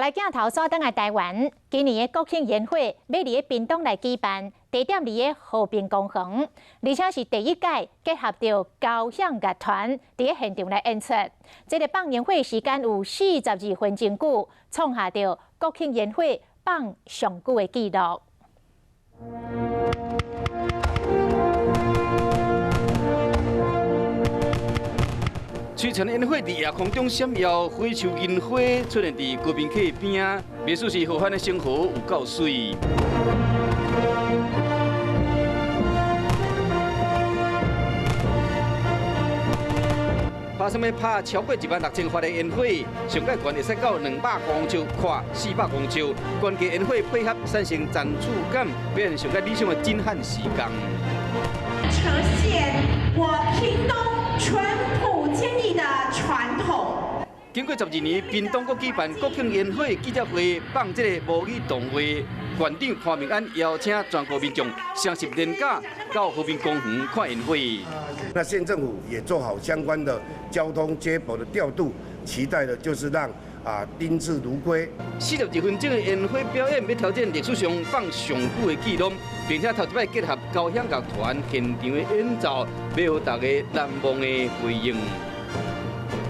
来镜头锁登来台湾，今年的国庆烟火要伫屏东来举办，地点伫个和平公园，而且是第一届结合着交响乐团伫个现场来演出。这个放烟火时间有42分钟久，创下着国庆烟火放上久的纪录。 璀璨烟火伫夜空中闪耀，火球银火出现伫国宾客边啊，描述是河畔的生活有够水。拍什么拍超过16000发的烟火，上界悬会使到200公尺，跨400公尺，关键烟火配合产生zan触感，表现上界理想的震撼时光。呈现我屏东淳朴坚毅的传统。经过12年，屏东国举办国庆烟火记者会，放这个母语动画。馆长潘明安邀请全国民众相识连假到和平公园看烟火。那县政府也做好相关的交通接驳的调度，期待的就是让宾至如归。42分钟的烟火表演要挑战历史上放上久的纪录，并且头一摆结合交响乐团现场的演奏，要予大家难忘的回忆。